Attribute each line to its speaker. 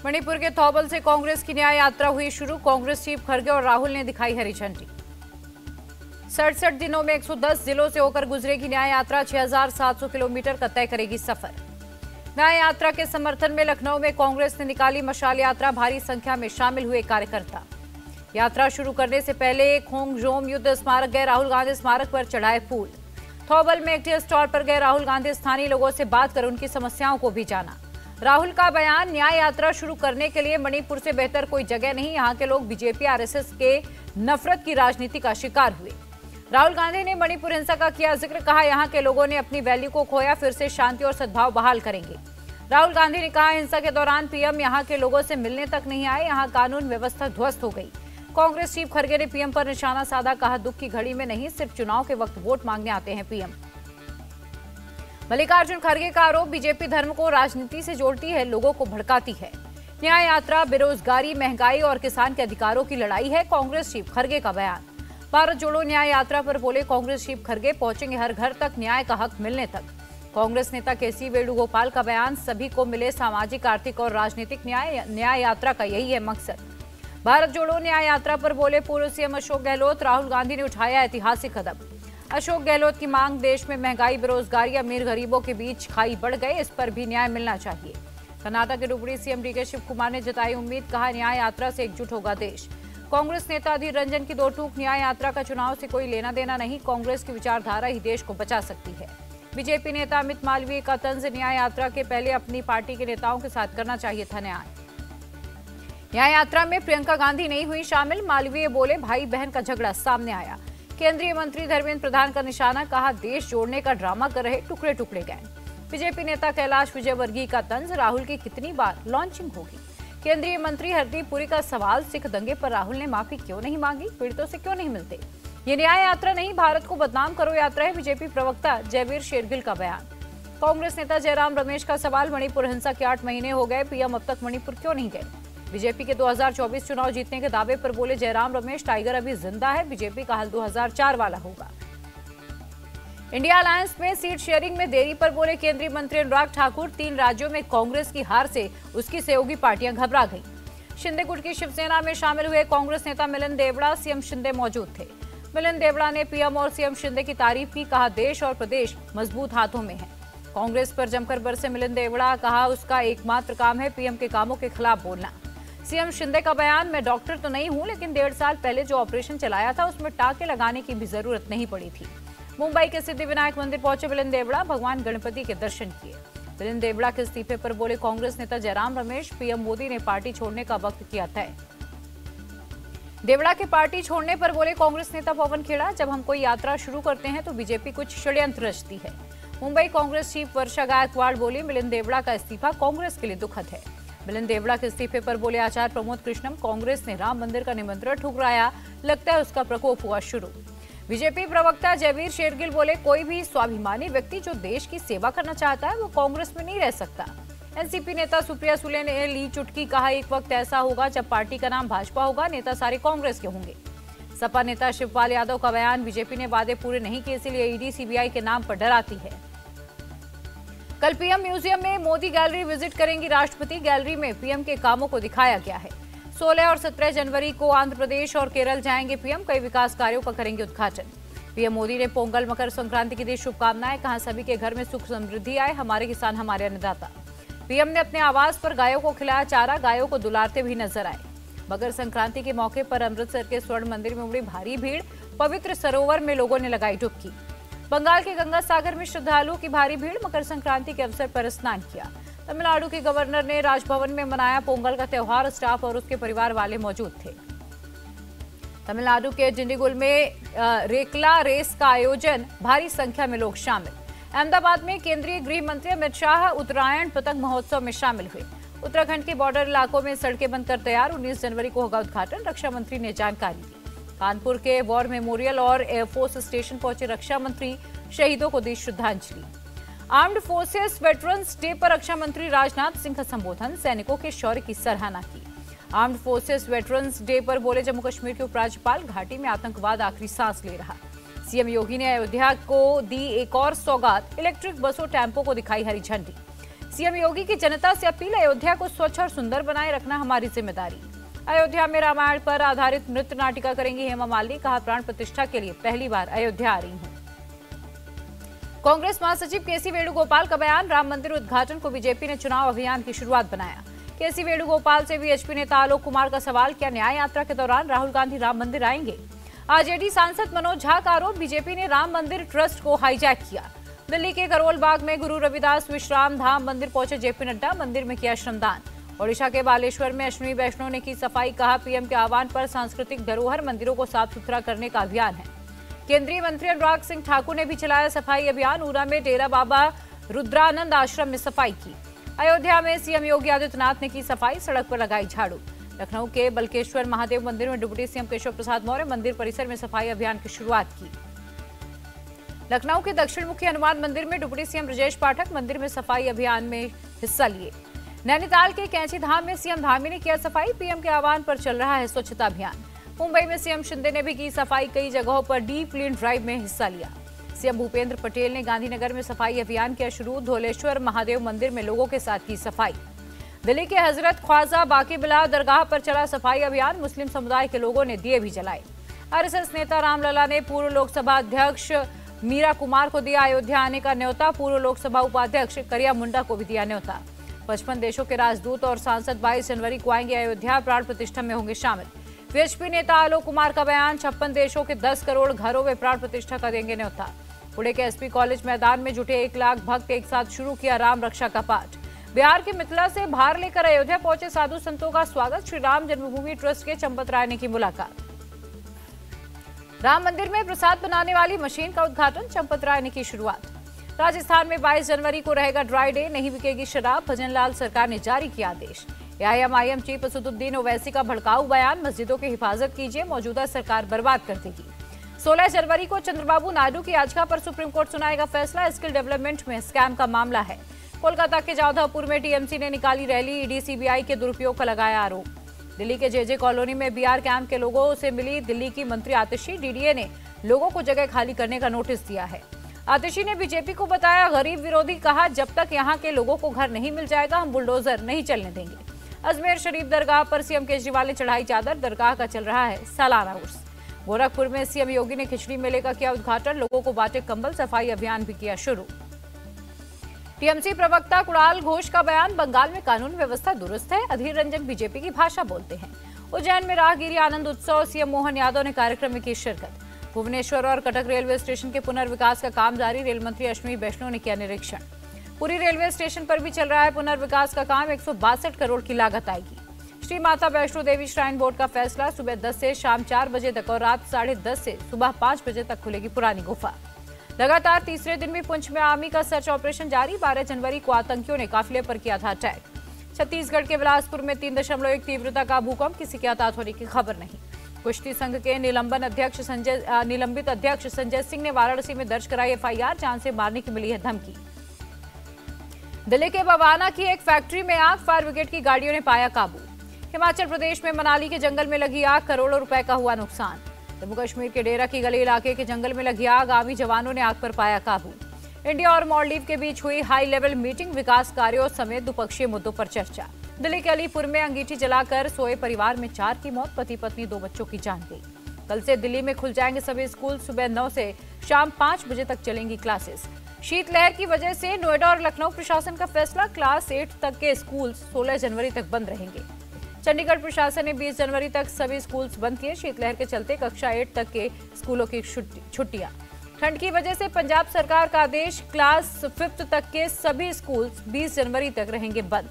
Speaker 1: मणिपुर के थौबल से कांग्रेस की न्याय यात्रा हुई शुरू। कांग्रेस चीफ खड़गे और राहुल ने दिखाई हरी झंडी। 67 दिनों में 110 जिलों से होकर गुजरेगी न्याय यात्रा। 6700 किलोमीटर का तय करेगी सफर। न्याय यात्रा के समर्थन में लखनऊ में कांग्रेस ने निकाली मशाल यात्रा। भारी संख्या में शामिल हुए कार्यकर्ता। यात्रा शुरू करने से पहले खोंगजोम युद्ध स्मारक गए राहुल गांधी। स्मारक पर चढ़ाए फूल। थौबल में एक टी स्टॉल पर गए राहुल गांधी। स्थानीय लोगों से बात कर उनकी समस्याओं को भी जाना। राहुल का बयान, न्याय यात्रा शुरू करने के लिए मणिपुर से बेहतर कोई जगह नहीं। यहां के लोग बीजेपी आरएसएस के नफरत की राजनीति का शिकार हुए। राहुल गांधी ने मणिपुर हिंसा का किया जिक्र। कहा, यहां के लोगों ने अपनी वैल्यू को खोया, फिर से शांति और सद्भाव बहाल करेंगे। राहुल गांधी ने कहा, हिंसा के दौरान पीएम यहां के लोगों से मिलने तक नहीं आए। यहां कानून व्यवस्था ध्वस्त हो गई। कांग्रेस चीफ खड़गे ने पीएम पर निशाना साधा। कहा, दुख की घड़ी में नहीं, सिर्फ चुनाव के वक्त वोट मांगने आते हैं पीएम। मल्लिकार्जुन खड़गे का आरोप, बीजेपी धर्म को राजनीति से जोड़ती है, लोगों को भड़काती है। न्याय यात्रा बेरोजगारी, महंगाई और किसान के अधिकारों की लड़ाई है। कांग्रेस चीफ खड़गे का बयान। भारत जोड़ो न्याय यात्रा पर बोले कांग्रेस चीफ खड़गे, पहुंचेंगे हर घर तक न्याय का हक मिलने तक। कांग्रेस नेता केसी वेणुगोपाल का बयान, सभी को मिले सामाजिक, आर्थिक और राजनीतिक न्याय। न्याय यात्रा का यही है मकसद। भारत जोड़ो न्याय यात्रा पर बोले पूर्व सीएम अशोक गहलोत। राहुल गांधी ने उठाया ऐतिहासिक कदम। अशोक गहलोत की मांग, देश में महंगाई, बेरोजगारी, अमीर गरीबों के बीच खाई बढ़ गए, इस पर भी न्याय मिलना चाहिए। कर्नाटक के deputy CM DK Shivakumar ने जताई उम्मीद। कहा, न्याय यात्रा से एकजुट होगा देश। कांग्रेस नेता अधीर रंजन की दो टूक, न्याय यात्रा का चुनाव से कोई लेना देना नहीं। कांग्रेस की विचारधारा ही देश को बचा सकती है। बीजेपी नेता अमित मालवीय का तंज, न्याय यात्रा के पहले अपनी पार्टी के नेताओं के साथ करना चाहिए था न्याय। न्याय यात्रा में प्रियंका गांधी नहीं हुई शामिल। मालवीय बोले, भाई बहन का झगड़ा सामने आया। केंद्रीय मंत्री धर्मेंद्र प्रधान का निशाना। कहा, देश जोड़ने का ड्रामा कर रहे, टुकड़े टुकड़े गए। बीजेपी नेता कैलाश विजयवर्गीय का तंज, राहुल की कितनी बार लॉन्चिंग होगी। केंद्रीय मंत्री हरदीप पुरी का सवाल, सिख दंगे पर राहुल ने माफी क्यों नहीं मांगी, पीड़ितों से क्यों नहीं मिलते। ये न्याय यात्रा नहीं, भारत को बदनाम करो यात्रा है। बीजेपी प्रवक्ता जयवीर शेरगिल का बयान। कांग्रेस नेता जयराम रमेश का सवाल, मणिपुर हिंसा के 8 महीने हो गए, पीएम अब तक मणिपुर क्यों नहीं गए। बीजेपी के 2024 चुनाव जीतने के दावे पर बोले जयराम रमेश, टाइगर अभी जिंदा है, बीजेपी का हल 2004 वाला होगा। इंडिया अलायंस में सीट शेयरिंग में देरी पर बोले केंद्रीय मंत्री अनुराग ठाकुर। 3 राज्यों में कांग्रेस की हार से उसकी सहयोगी पार्टियां घबरा गईं। शिंदे गुट की शिवसेना में शामिल हुए कांग्रेस नेता मिलिंद देवड़ा। सीएम शिंदे मौजूद थे। मिलिंद देवड़ा ने पीएम और सीएम शिंदे की तारीफ की। कहा, देश और प्रदेश मजबूत हाथों में है। कांग्रेस पर जमकर बरसे मिलिंद देवड़ा। कहा, उसका एकमात्र काम है पीएम के कामों के खिलाफ बोलना। सीएम शिंदे का बयान, मैं डॉक्टर तो नहीं हूं, लेकिन 1.5 साल पहले जो ऑपरेशन चलाया था उसमें टाके लगाने की भी जरूरत नहीं पड़ी थी। मुंबई के सिद्धिविनायक मंदिर पहुंचे मिलिंद देवड़ा, भगवान गणपति के दर्शन किए। मिलिंद देवड़ा के इस्तीफे पर बोले कांग्रेस नेता जयराम रमेश, पीएम मोदी ने पार्टी छोड़ने का वक्त किया तय। देवड़ा के पार्टी छोड़ने पर बोले कांग्रेस नेता पवन खेड़ा, जब हम कोई यात्रा शुरू करते हैं तो बीजेपी कुछ षड्यंत्र रचती है। मुंबई कांग्रेस चीफ वर्षा गायकवाड़ बोली, मिलिंद देवड़ा का इस्तीफा कांग्रेस के लिए दुखद है। मिलिंद देवड़ा के इस्तीफे पर बोले आचार्य प्रमोद कृष्णम, कांग्रेस ने राम मंदिर का निमंत्रण ठुकराया, लगता है उसका प्रकोप हुआ शुरू। बीजेपी प्रवक्ता जयवीर शेरगिल बोले, कोई भी स्वाभिमानी व्यक्ति जो देश की सेवा करना चाहता है वो कांग्रेस में नहीं रह सकता। एनसीपी नेता सुप्रिया सुले ने ली चुटकी। कहा, एक वक्त ऐसा होगा जब पार्टी का नाम भाजपा होगा, नेता सारे कांग्रेस के होंगे। सपा नेता शिवपाल यादव का बयान, बीजेपी ने वादे पूरे नहीं किए, इसलिए ईडी सीबीआई के नाम पर डराती है। कल पीएम म्यूजियम में मोदी गैलरी विजिट करेंगी राष्ट्रपति। गैलरी में पीएम के कामों को दिखाया गया है। 16 और 17 जनवरी को आंध्र प्रदेश और केरल जाएंगे पीएम। कई विकास कार्यों का करेंगे उद्घाटन। पीएम मोदी ने पोंगल मकर संक्रांति की दी शुभकामनाएं। कहा, सभी के घर में सुख समृद्धि आए, हमारे किसान हमारे अन्नदाता। पीएम ने अपने आवास पर गायों को खिलाया चारा, गायों को दुलारते भी नजर आए। मकर संक्रांति के मौके पर अमृतसर के स्वर्ण मंदिर में उमड़ी भारी भीड़। पवित्र सरोवर में लोगों ने लगाई डुबकी। बंगाल के गंगा सागर में श्रद्धालुओं की भारी भीड़, मकर संक्रांति के अवसर पर स्नान किया। तमिलनाडु के गवर्नर ने राजभवन में मनाया पोंगल का त्योहार। स्टाफ और उसके परिवार वाले मौजूद थे। तमिलनाडु के डिंडीगुल में रेकला रेस का आयोजन, भारी संख्या में लोग शामिल। अहमदाबाद में केंद्रीय गृह मंत्री अमित शाह उत्तरायण पतंग महोत्सव में शामिल हुए। उत्तराखंड के बॉर्डर इलाकों में सड़कें बनकर तैयार, 19 जनवरी को होगा उद्घाटन, रक्षा मंत्री ने जानकारी दी। कानपुर के वॉर मेमोरियल और एयरफोर्स स्टेशन पहुंचे रक्षा मंत्री, शहीदों को दी श्रद्धांजलि। आर्म्ड फोर्सेस वेटरन्स डे पर रक्षा मंत्री राजनाथ सिंह का संबोधन, सैनिकों के शौर्य की सराहना की। आर्म्ड फोर्सेस वेटरन्स डे पर बोले जम्मू कश्मीर के उपराज्यपाल, घाटी में आतंकवाद आखिरी सांस ले रहा। सीएम योगी ने अयोध्या को दी एक और सौगात, इलेक्ट्रिक बसों टेम्पो को दिखाई हरी झंडी। सीएम योगी की जनता से अपील, अयोध्या को स्वच्छ और सुंदर बनाए रखना हमारी जिम्मेदारी। अयोध्या में रामायण पर आधारित नृत्य नाटिका करेंगी हेमा मालिनी, कहा प्राण प्रतिष्ठा के लिए पहली बार अयोध्या आ रही हूं। कांग्रेस महासचिव केसी वेणुगोपाल का बयान, राम मंदिर उद्घाटन को बीजेपी ने चुनाव अभियान की शुरुआत बनाया। केसी वेणुगोपाल से वीएचपी नेता आलोक कुमार का सवाल, क्या न्याय यात्रा के दौरान राहुल गांधी राम मंदिर आएंगे? आरजेडी सांसद मनोज झा का आरोप, बीजेपी ने राम मंदिर ट्रस्ट को हाईजैक किया। दिल्ली के करोल बाग में गुरु रविदास विश्राम धाम मंदिर पहुंचे जेपी नड्डा, मंदिर में किया श्रमदान। ओडिशा के बालेश्वर में अश्विनी वैष्णव ने की सफाई, कहा पीएम के आह्वान पर सांस्कृतिक धरोहर मंदिरों को साफ सुथरा करने का अभियान है। केंद्रीय मंत्री अनुराग सिंह ठाकुर ने भी चलाया सफाई अभियान, ऊना में डेरा बाबा रुद्रानंद आश्रम में सफाई की। अयोध्या में सीएम योगी आदित्यनाथ ने की सफाई, सड़क पर लगाई झाड़ू। लखनऊ के बलकेश्वर महादेव मंदिर में डिप्टी सीएम केशव प्रसाद मौर्य मंदिर परिसर में सफाई अभियान की शुरुआत की। लखनऊ के दक्षिण मुखी हनुमान मंदिर में डिप्टी सीएम ब्रजेश पाठक मंदिर में सफाई अभियान में हिस्सा लिए। नैनीताल के कैंची धाम में सीएम धामी ने किया सफाई, पीएम के आह्वान पर चल रहा है स्वच्छता अभियान। मुंबई में सीएम शिंदे ने भी की सफाई, कई जगहों पर डीप क्लीन ड्राइव में हिस्सा लिया। सीएम भूपेंद्र पटेल ने गांधीनगर में सफाई अभियान किया शुरू, धौलेश्वर महादेव मंदिर में लोगों के साथ की सफाई। दिल्ली के हजरत ख्वाजा बाकी-बिला दरगाह पर चला सफाई अभियान, मुस्लिम समुदाय के लोगों ने दिए भी जलाए। आरएसएस नेता रामलला ने पूर्व लोकसभा अध्यक्ष मीरा कुमार को दिया अयोध्या आने का न्योता, पूर्व लोकसभा उपाध्यक्ष करिया मुंडा को भी दिया न्योता। 55 देशों के राजदूत और सांसद 22 जनवरी को आएंगे अयोध्या, प्राण प्रतिष्ठा में होंगे शामिल। वीएचपी नेता आलोक कुमार का बयान, 56 देशों के 10 करोड़ घरों में प्राण प्रतिष्ठा का देंगे न्योता। पुणे के एसपी कॉलेज मैदान में जुटे 1 लाख भक्त एक साथ शुरू किया राम रक्षा का पाठ। बिहार के मिथिला से भार लेकर अयोध्या पहुंचे साधु संतों का स्वागत, श्री राम जन्मभूमि ट्रस्ट के चंपत राय ने की मुलाकात। राम मंदिर में प्रसाद बनाने वाली मशीन का उद्घाटन, चंपत राय ने की शुरुआत। राजस्थान में 22 जनवरी को रहेगा ड्राई डे, नहीं बिकेगी शराब, भजनलाल सरकार ने जारी किया आदेश। एआईएमआईएम चीफ असदुद्दीन ओवैसी का भड़काऊ बयान, मस्जिदों की हिफाजत कीजिए, मौजूदा सरकार बर्बाद कर देगी। 16 जनवरी को चंद्रबाबू नायडू की याचिका पर सुप्रीम कोर्ट सुनाएगा फैसला, स्किल डेवलपमेंट में स्कैम का मामला है। कोलकाता के जाधवपुर में टीएमसी ने निकाली रैली, ईडी सीबीआई के दुरुपयोग का लगाया आरोप। दिल्ली के जेजे कॉलोनी में बीआर कैंप के लोगों से मिली दिल्ली की मंत्री आतिशी, डीडीए ने लोगों को जगह खाली करने का नोटिस दिया है। आतिशी ने बीजेपी को बताया गरीब विरोधी, कहा जब तक यहां के लोगों को घर नहीं मिल जाएगा हम बुलडोजर नहीं चलने देंगे। अजमेर शरीफ दरगाह पर सीएम केजरीवाल ने चढ़ाई चादर, दरगाह का चल रहा है सालाना उर्स। गोरखपुर में सीएम योगी ने खिचड़ी मेले का किया उद्घाटन, लोगों को बांटे कंबल, सफाई अभियान भी किया शुरू। टीएमसी प्रवक्ता कुणाल घोष का बयान, बंगाल में कानून व्यवस्था दुरुस्त है, अधीर रंजन बीजेपी की भाषा बोलते हैं। उज्जैन में राहगिरी आनंद उत्सव, सीएम मोहन यादव ने कार्यक्रम में की शिरकत। भुवनेश्वर और कटक रेलवे स्टेशन के पुनर्विकास का काम जारी, रेल मंत्री अश्विनी वैष्णव ने किया निरीक्षण। पुरी रेलवे स्टेशन पर भी चल रहा है पुनर्विकास का काम, 162 करोड़ की लागत आएगी। श्री माता वैष्णो देवी श्राइन बोर्ड का फैसला, सुबह 10 से शाम 4 बजे तक और रात 10:30 से सुबह 5 बजे तक खुलेगी पुरानी गुफा। लगातार तीसरे दिन भी पुंछ में आर्मी का सर्च ऑपरेशन जारी, 12 जनवरी को आतंकियों ने काफिले पर किया था अटैक। छत्तीसगढ़ के बिलासपुर में 3.1 तीव्रता का भूकंप, किसी के हताहत होने की खबर नहीं। कुश्ती संघ के निलंबित अध्यक्ष संजय सिंह ने वाराणसी में दर्ज कराई एफआईआर, जान से मारने की मिली है धमकी। दिल्ली के बवाना की एक फैक्ट्री में आग, फायर ब्रिगेड की गाड़ियों ने पाया काबू। हिमाचल प्रदेश में मनाली के जंगल में लगी आग, करोड़ों रुपए का हुआ नुकसान। जम्मू कश्मीर के डेरा की गली इलाके के जंगल में लगी आग, आर्मी जवानों ने आग पर पाया काबू। इंडिया और मालदीव के बीच हुई हाई लेवल मीटिंग, विकास कार्यों समेत द्विपक्षीय मुद्दों पर चर्चा। दिल्ली के अलीपुर में अंगीठी जलाकर सोए परिवार में 4 की मौत, पति पत्नी 2 बच्चों की जान गई। कल से दिल्ली में खुल जाएंगे सभी स्कूल, सुबह 9 से शाम 5 बजे तक चलेंगी क्लासेस। शीतलहर की वजह से नोएडा और लखनऊ प्रशासन का फैसला, क्लास 8 तक के स्कूल 16 जनवरी तक बंद रहेंगे। चंडीगढ़ प्रशासन ने 20 जनवरी तक सभी स्कूल्स बंद किए, शीतलहर के चलते कक्षा 8 तक के स्कूलों की छुट्टियां। ठंड की वजह से पंजाब सरकार का आदेश, क्लास 5th तक के सभी स्कूल्स 20 जनवरी तक रहेंगे बंद।